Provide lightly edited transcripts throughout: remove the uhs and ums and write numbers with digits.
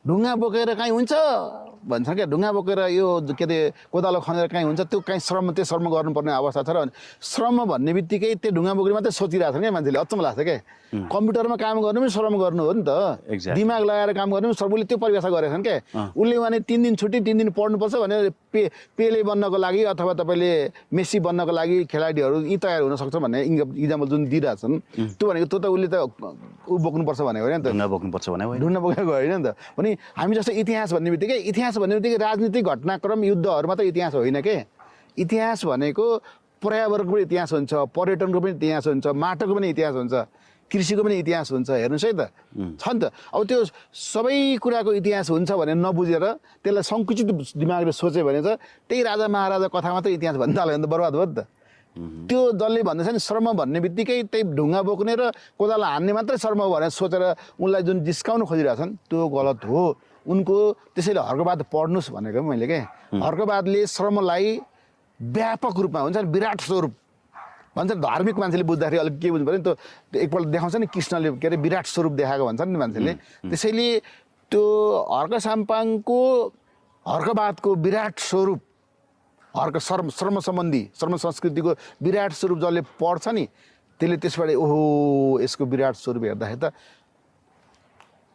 ढुङ्गा बोकेर काहीँ हुन्छ भन्छन् क्या, ढुङ्गा बोकेर यो के अरे कोदालो खनेर काहीँ हुन्छ, त्यो काहीँ त्यो श्रम गर्नुपर्ने अवस्था छ र श्रम भन्ने बित्तिकै त्यो ढुङ्गा बोकेर मात्रै सोचिरहेको छ क्या मान्छेले, अचम्म लाग्छ क्या। कम्प्युटरमा काम गर्नु पनि श्रम गर्नु हो नि त, दिमाग लगाएर काम गर्नु पनि श्रम। उसले त्यो परिभाषा गरेका छन् क्या। उसले भने 3 दिन छुट्टी 3 दिन पढ्नुपर्छ भनेर पेले बन्नको लागि अथवा तपाईँले मेसी बन्नको लागि खेलाडीहरू यी तयार हुनसक्छ भन्ने इक्जाम्पल जुन दिइरहेछन्, त्यो भनेको त्यो त उसले त बोक्नुपर्छ भनेको होइन नि त, ढुङ्गा बोक्नुपर्छ भने ढुङ्गा बोकेको होइन नि त। भने हामी जस्तो इतिहास भन्ने बित्तिकै राजनीतिक घटनाक्रम युद्धहरू मात्रै इतिहास होइन के। इतिहास भनेको पर्यावरणको पनि इतिहास हुन्छ, पर्यटनको पनि इतिहास हुन्छ, माटोको पनि इतिहास हुन्छ, कृषिको पनि इतिहास हुन्छ। हेर्नुहोस् है त, छ नि त। अब त्यो सबै कुराको इतिहास हुन्छ भने नबुझेर त्यसलाई सङ्कुचित दिमागले सोच्यो भने चाहिँ त्यही राजा महाराजा कथा मात्रै इतिहास भन्न थाल्यो भने त बर्बाद भयो नि त। त्यो जसले भन्दैछ नि श्रम भन्ने बित्तिकै त्यही ढुङ्गा बोक्ने र कोदालो हान्ने मात्रै श्रम हो भनेर सोचेर उनलाई जुन जिस्काउन खोजिरहेछन् त्यो गलत हो। उनको त्यसैले हर्कवाद पढ्नुहोस् भनेको मैले के। हर्कवादले श्रमलाई व्यापक रूपमा हुन्छ नि, विराट स्वरूप भन्छ। धार्मिक मान्छेले बुझ्दाखेरि अलिक के बुझ्नु पऱ्यो नि, त्यो एकपल्ट देखाउँछ नि कृष्णले के अरे विराट स्वरूप देखाएको भन्छन् नि मान्छेले। त्यसैले त्यो हर्क साम्पाङको हर्कवादको विराट स्वरूप, श्रम सम्बन्धी श्रम संस्कृतिको विराट स्वरूप जसले पढ्छ नि त्यसले त्यसबाट ओहो यसको विराट स्वरूप हेर्दाखेरि त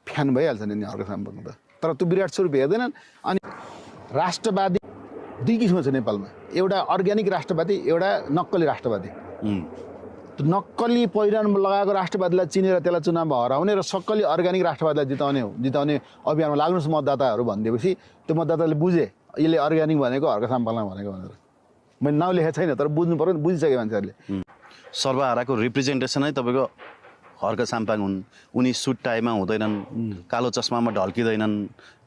फ्यान भइहाल्छ नि हर्क साम्पाङ त। तर त्यो विराट स्वरूप हेर्दैनन्। अनि राष्ट्रवादी दुई किसिमको छ नेपालमा, एउटा अर्ग्यानिक राष्ट्रवादी, एउटा नक्कली राष्ट्रवादी। त्यो नक्कली पहिरन लगाएको राष्ट्रवादीलाई चिनेर त्यसलाई चुनावमा हराउने र सक्कली अर्ग्यानिक राष्ट्रवादीलाई जिताउने अभियानमा लाग्नुहोस् मतदाताहरू भनिदिएपछि त्यो मतदाताले बुझे यसले अर्ग्यानिक भनेको हर्क साम्पाङलाई भनेको भनेर। मैले नाउँ लेखेको छैन तर बुझ्नु पऱ्यो नि, बुझिसक्यो मान्छेहरूले। सर्वहाराको रिप्रेजेन्टेसनै तपाईँको हर्क साम्पाङ हुन्। उनी सुट टाईमा हुँदैनन्, कालो चस्मामा ढल्किँदैनन्,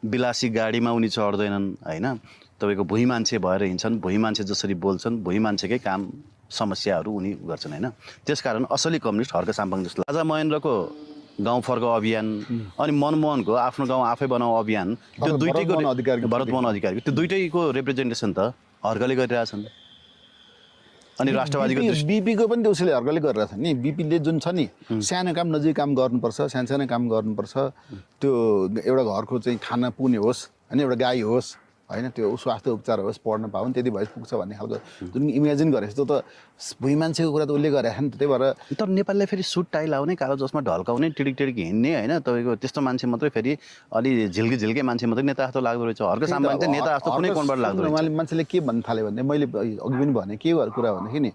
विलासी गाडीमा उनी चढ्दैनन् होइन। तपाईँको भुइँ मान्छे भएर हिँड्छन्, भुइँ मान्छे जसरी बोल्छन्, भुइँ मान्छेकै काम समस्याहरू उनी गर्छन् होइन। त्यसकारण असली कम्युनिस्ट हर्क साम्पाङ जस्तो। राजा महेन्द्रको गाउँ फर्क अभियान अनि मनमोहनको आफ्नो गाउँ आफै बनाऊ अभियान, त्यो दुइटैको भरतमोहन अधिकारीको त्यो दुइटैको रिप्रेजेन्टेसन त हर्कले गरिरहेछन्। अनि राष्ट्रवादीको बिपीको पनि त्यो उसले हर्कले गरिरहेछ नि। बिपीले जुन छ नि सानो काम नजिक काम गर्नुपर्छ, सानो काम गर्नुपर्छ, त्यो एउटा घरको चाहिँ खाना पुग्ने होस् होइन, एउटा गाई होस् होइन, त्यो स्वास्थ्य उपचार होस्, पढ्न पाउन्, त्यति भए पुग्छ भन्ने खालको जुन इमेजिन गरेको त्यो त भुइँ मान्छेको कुरा त उसले गरेको नि त। त्यही भएर तर नेपालले फेरि सुट टाई लाउने, कालो चस्मा ढल्काउने, टिडिक हिँड्ने होइन तपाईँको त्यस्तो मान्छे मात्रै फेरि अलि झिल्के मान्छे मात्रै नेता जस्तो लाग्दो रहेछ। हर्क साम्पाङ चाहिँ नेता जस्तो कुनै कोणबाट लाग्दो रहेछ। मान्छेले के भन्न थाल्यो भने मैले अघि पनि भने के कुरा भनेदेखि नि